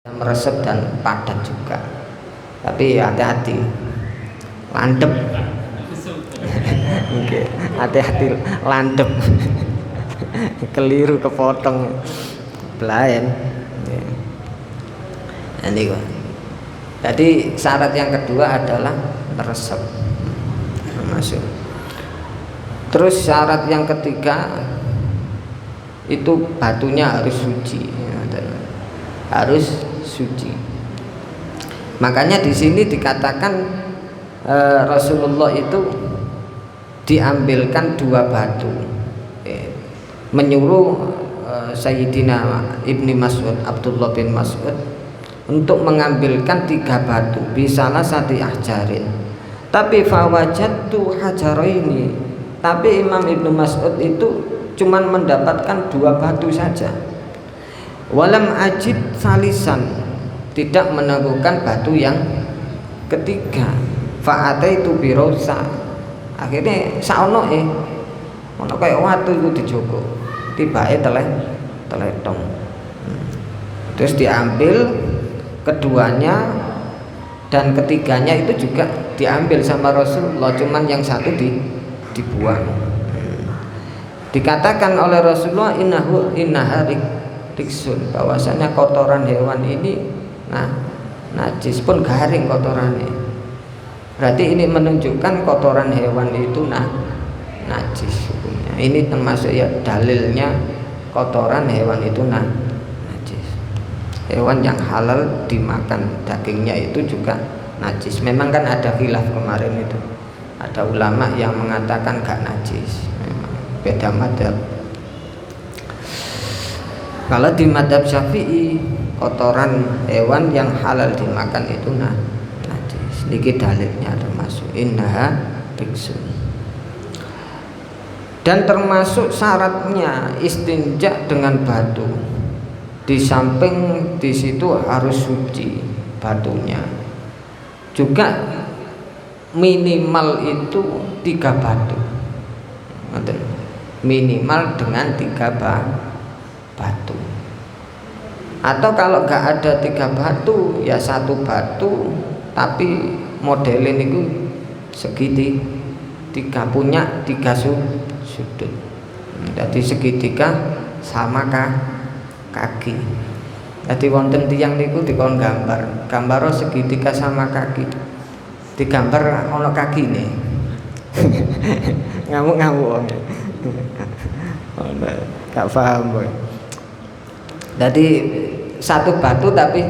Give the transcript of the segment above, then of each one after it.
meresep dan padat juga, tapi hati-hati landep. Oke, hati-hati landep. Keliru kepotong belayan. Ini kok. Jadi syarat yang kedua adalah meresep, masuk. Terus syarat yang ketiga itu batunya harus suci, harus suci. Makanya di sini dikatakan Rasulullah itu diambilkan dua batu, menyuruh Sayyidina Ibni Mas'ud, Abdullah bin Mas'ud, untuk mengambilkan tiga batu, bisalah sati ahjarin. Tapi fawajadtu hajaraini, tapi Imam Ibnu Mas'ud itu cuman mendapatkan dua batu saja. Walam ajid salisan, tidak menemukan batu yang ketiga. Fa'ataitu birosa, akhirnya saono ono kayak watu itu dijogo, tibae teletong. Terus diambil keduanya dan ketiganya itu juga diambil sama Rasulullah, cuman yang satu dibuang. Dikatakan oleh Rasulullah innaha riksun, bahwasanya kotoran hewan ini najis, pun garing kotorannya. Berarti ini menunjukkan kotoran hewan itu najis hukumnya. Ini termasuk ya dalilnya kotoran hewan itu najis. Hewan yang halal dimakan dagingnya itu juga najis. Memang kan ada khilaf kemarin itu. Ada ulama yang mengatakan gak najis. Memang beda madzhab. Kalau di madzhab Syafi'i, kotoran hewan yang halal dimakan itu najis. Niki dalilnya termasuk innaha riksun. Dan termasuk syaratnya istinja dengan batu. Di samping di situ harus suci batunya. Juga minimal itu 3 batu. Minimal dengan 3 batu. Atau kalau nggak ada 3 batu ya 1 batu, tapi modelin itu segitiga, punya 3 sudut. Jadi segitiga sama kaki. Jadi wonten tiyang niku dikon gambar segitiga sama kaki. Digambar ono kakine. Ngamuk-ngamuk. Gak paham boy. Jadi 1 batu tapi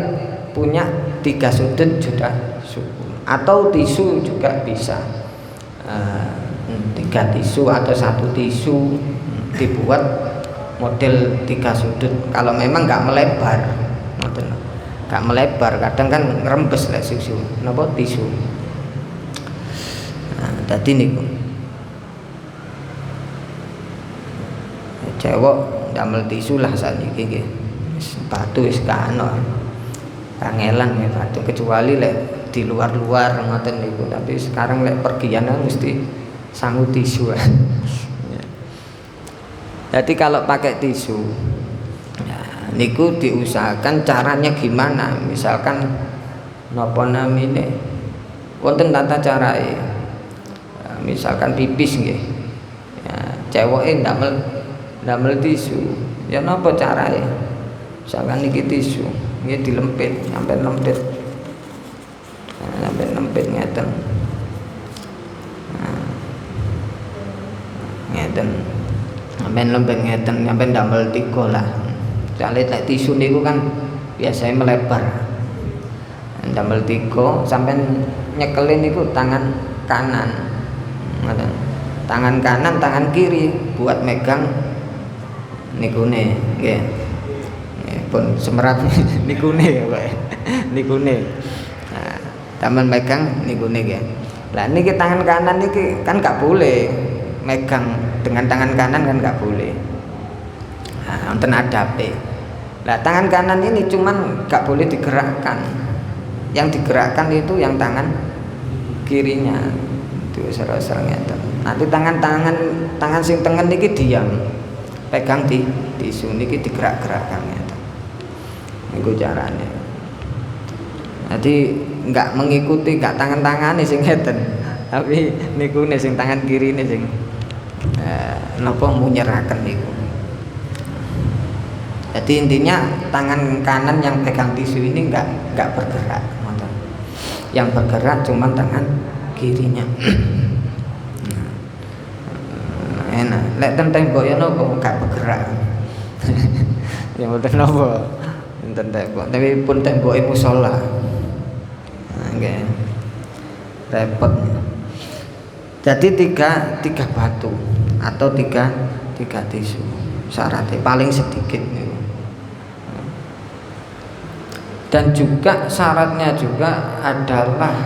punya 3 sudut juga cukup. Atau tisu juga bisa, 3 tisu atau 1 tisu dibuat model 3 sudut. Kalau memang nggak melebar, nggak melebar, kadang kan ngerembes lah susu, napa tisu. Tadi niku cewek damel tisu lah saat ini, batu wis kano, kangelan ya batu, kecuali lek di luar ngoten niku. Tapi sekarang lek pergian mesti sangu tisu. Jadi kalau pakai tisu, niku diusahakan caranya gimana. Misalkan napa namine wonten tata carae. Misalkan pipis nggih. Ya, ceweke ndamel tisu. Ya napa carae? Misalkan niki tisu, nggih dilempit sampai lempit. Sampai lempit ngeten. Ngeten. Sampai lempit ngeten, sampai ndamel 3 lah. Soalnya lek tisu niku kan biasanya melebar. Ndamel 3 sampai nyekelin niku tangan kanan. Tangan kanan, tangan kiri buat megang nikune nggih. Pun semerat nikune kowe. Nikune. Nah, taman megang nikune nggih. Lah niki tangan kanan niki kan gak boleh megang dengan tangan kanan, kan nggak boleh. Nah, wonten adabe. Nah, tangan kanan ini cuman nggak boleh digerakkan. Yang digerakkan itu yang tangan kirinya. Itu serang ngeten. Nanti tangan sing tengen niki diam. Pegang di tisu niki digerak-gerakkan ngeten. Niku carane. Jadi enggak mengikuti, enggak tangan-tangane sing ngeten, tapi niku sing tangan kiri sing napa munyeraken niku. Jadi intinya tangan kanan yang pegang tisu ini enggak bergerak, yang bergerak cuma tangan kirinya. Enak, lek ten tembok ya napa enggak bergerak. Ya mboten napa. Enten tembok, tapi pun temboke musala. Nggih. Repot. Jadi tiga batu atau tiga tisu syaratnya paling sedikit nih. Dan juga syaratnya juga adalah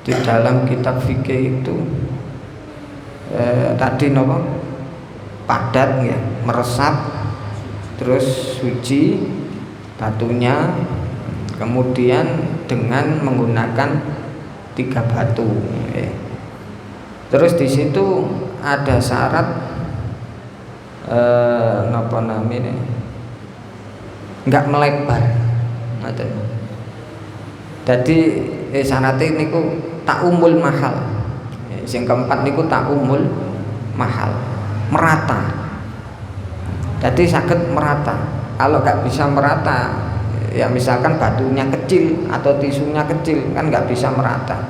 di dalam kitab fikih itu tadi nopo padat ya, meresap, terus suci batunya, kemudian dengan menggunakan 3 batu ya. Terus di situ ada syarat napa namanya enggak melebar. Jadi syaratnya niku taumul mahal. Yang keempat niku taumul mahal, merata. Jadi sakit merata. Kalau nggak bisa merata, ya misalkan batunya kecil atau tisunya kecil, kan nggak bisa merata.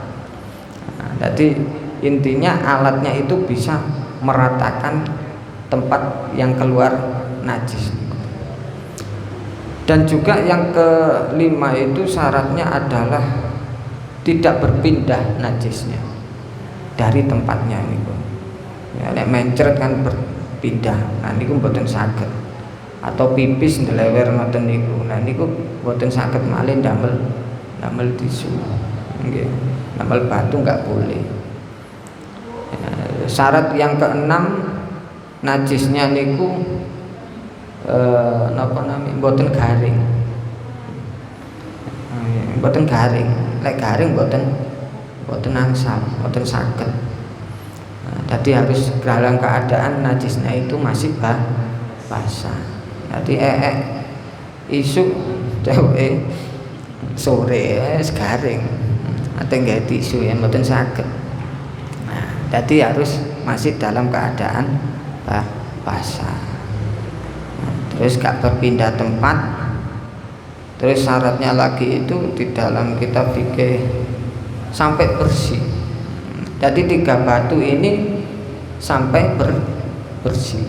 Nah, jadi intinya alatnya itu bisa meratakan tempat yang keluar najis. Dan juga yang kelima itu syaratnya adalah tidak berpindah najisnya dari tempatnya niku. Ya nek mencret kan berpindah. Nah niku mboten saged. Atau pipis ndelewer ngoten niku. Nah niku mboten saged malih damel tisu. Nggih. Damel batu enggak boleh. Ya, syarat yang keenam najisnya niku napa namanya mboten garing. Mboten garing. Lek garing mboten angsal, mboten saged. Nah, jadi harus dalam keadaan najisnya itu masih basah. Jadi isuk cewek sore garing atau nggak tisu ya mboten saged. Nah, jadi harus masih dalam keadaan basah. Terus gak berpindah tempat. Terus syaratnya lagi itu di dalam kitab fikih sampai bersih. Jadi 3 batu ini sampai bersih.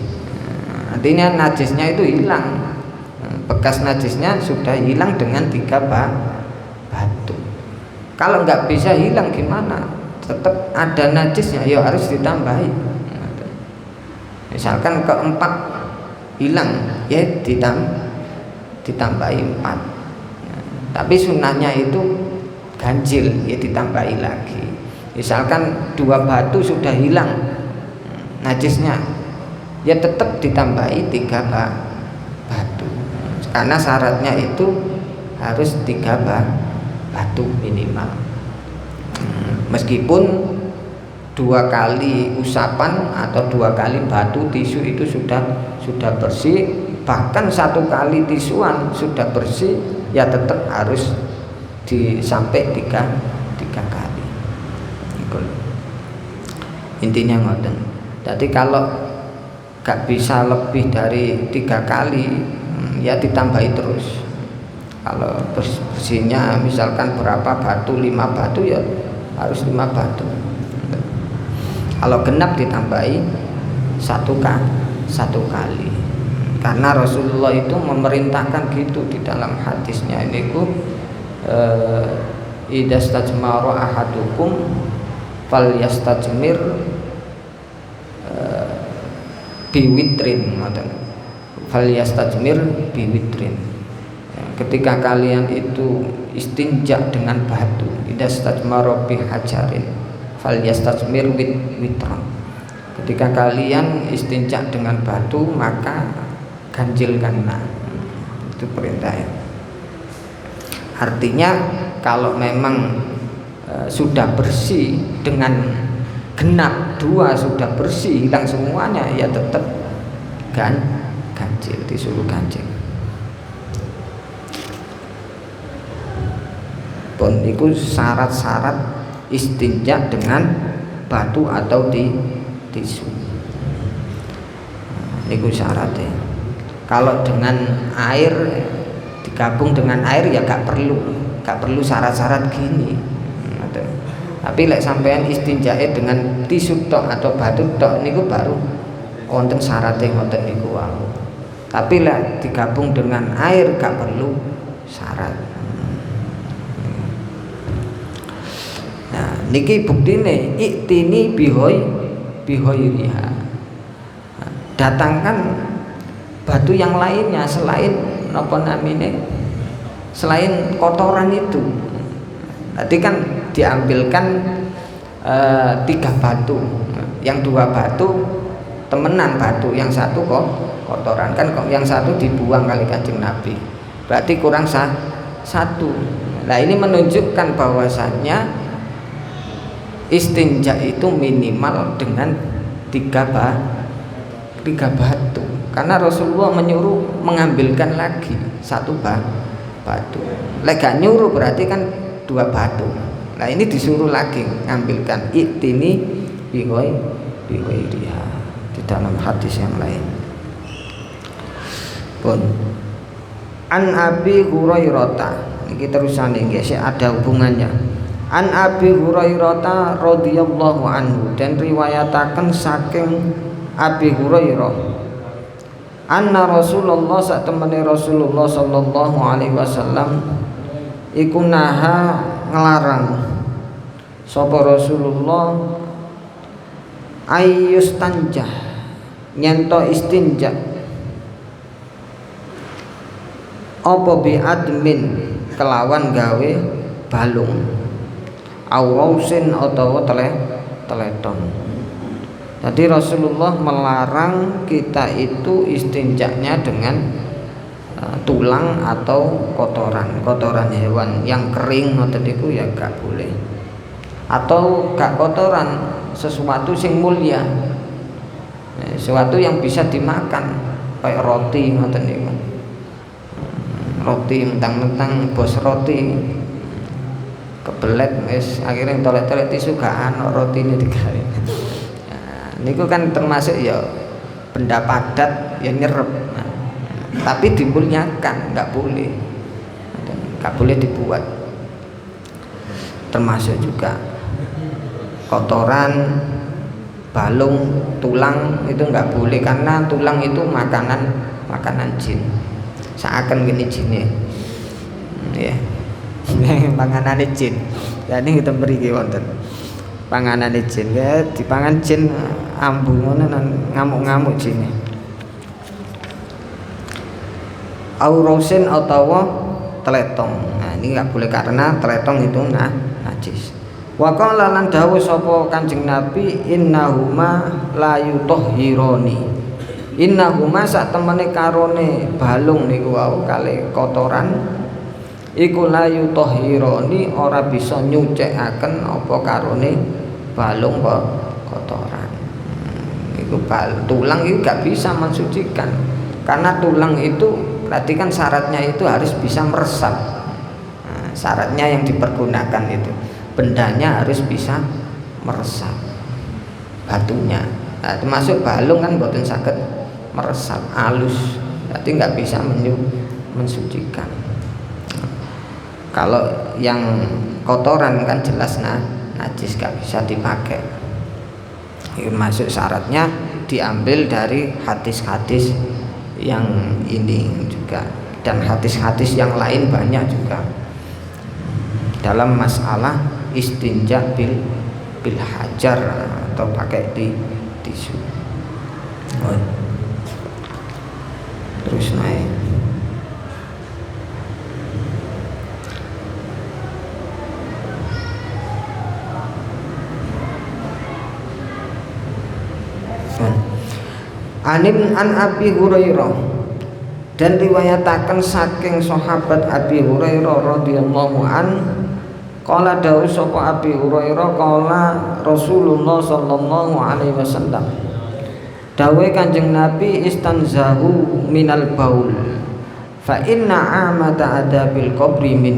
Artinya najisnya itu hilang. Bekas najisnya sudah hilang dengan 3 batu. Kalau nggak bisa hilang gimana? Tetap ada najisnya, ya harus ditambahi. Misalkan keempat hilang, ya ditambahi 4. Tapi sunnahnya itu ganjil, ya ditambahi lagi. Misalkan 2 batu sudah hilang najisnya, ya tetap ditambahi 3 batu. Karena syaratnya itu harus 3 batu minimal. Meskipun 2 kali usapan atau 2 kali batu tisu itu sudah bersih, bahkan 1 kali tisuan sudah bersih, ya tetap harus sampai 3 kali. Intinya ngoten. Jadi kalau gak bisa lebih dari 3 kali, ya ditambahi terus. Kalau bersihnya misalkan berapa batu, 5 batu, ya harus 5 batu. Kalau genap ditambahi 1 kali. Karena Rasulullah itu memerintahkan gitu di dalam hadisnya ini ku idastajmara ahadukum falyastajmir biwitrin, falyastajmir biwitrin. Ketika kalian itu istinja dengan batu, idastajmara bihajarin falyastajmir witran. Ketika kalian istinja dengan batu, maka ganjilkanlah. Itu perintahnya. Artinya kalau memang sudah bersih dengan genap 2 sudah bersih, hilang semuanya, ya tetap ganjil, disuruh ganjil. Pun iku syarat-syarat istinja dengan batu atau di tisu. Niku syaratnya. Kalau dengan air digabung dengan air ya gak perlu syarat-syarat gini. Tapi lek sampean istinjae dengan tisu tok atau batu tok niku baru wonten syaratnya wonten niku wae. Tapi lek digabung dengan air gak perlu syarat. Nah, niki buktine iktini bihoiriha. Datangkan batu yang lainnya selain apa namanya? Selain kotoran itu. Nanti kan diambilkan 3 batu. Yang 2 batu temenan batu, yang 1 kok kotoran kan, kok yang 1 dibuang kali Kanjeng Nabi. Berarti kurang 1. Nah, ini menunjukkan bahwasannya istinja itu minimal dengan 3 batu. Karena Rasulullah menyuruh mengambilkan lagi 1 batu. Lek gak nyuruh berarti kan 2 batu. Nah, ini disuruh lagi ngambilkan iktini bihoiriha di dalam hadis yang lain. Pun An Abi Hurairah, ini terusane nggih ada hubungannya. An Abi Hurairah radhiyallahu anhu, dan riwayataken saking Abi Hurairah anna Rasulullah satemene Rasulullah sallallahu alaihi wasallam iku naha nglarang sapa Rasulullah ayyustanjah nyento istinja apa bi admin kelawan gawe balung aurausin utawa teleton. Jadi Rasulullah melarang kita itu istinjaknya dengan tulang atau kotoran hewan yang kering ngoten niku ya gak boleh. Atau gak kotoran sesuatu sing mulia. Sesuatu yang bisa dimakan kayak roti ngoten niku. Roti mentang-mentang bos roti kebelet wis akhirnya tolek-tolek tisu gak ana rotine digawe. Niku kan termasuk ya benda padat yang nyerep. Tapi dimuliakan nggak boleh dibuat. Termasuk juga kotoran, balung, tulang itu nggak boleh karena tulang itu makanan jin. Seakan gini jinnya, ya, panganan jin. Jadi kita beri wonten panganan jin, ya dipangan jin ambu ngono ngamuk-ngamuk jine. Aurosin utawa teletong. Nah, ini enggak boleh karena teletong itu najis. Wa qala lan dawuh sapa Kanjeng Nabi innahuma la yutahhironi. Innahuma sak temene karone balung niku wau kali kotoran iku la yutahhironi ora bisa nyucikaken apa karone balung kotoran. Itu tulang itu gak bisa mensucikan karena tulang itu berarti kan syaratnya itu harus bisa meresap. Nah, syaratnya yang dipergunakan itu bendanya harus bisa meresap batunya. Nah, termasuk balung kan boten saged meresap halus, berarti nggak bisa mensucikan. Kalau yang kotoran kan jelas najis gak bisa dipakai. Masuk syaratnya diambil dari hadis-hadis yang ini juga dan hadis-hadis yang lain banyak juga dalam masalah istinja bil hajar atau pakai tisu. Terus naik. An Abi Hurairah, dan riwayataken saking sahabat Abi Hurairah radhiyallahu an qala dawuh sapa Abi Hurairah qala Rasulullah sallallahu alaihi wasallam dawuh Kanjeng Nabi istanzahu minal baul fa inna amata adabil qabri min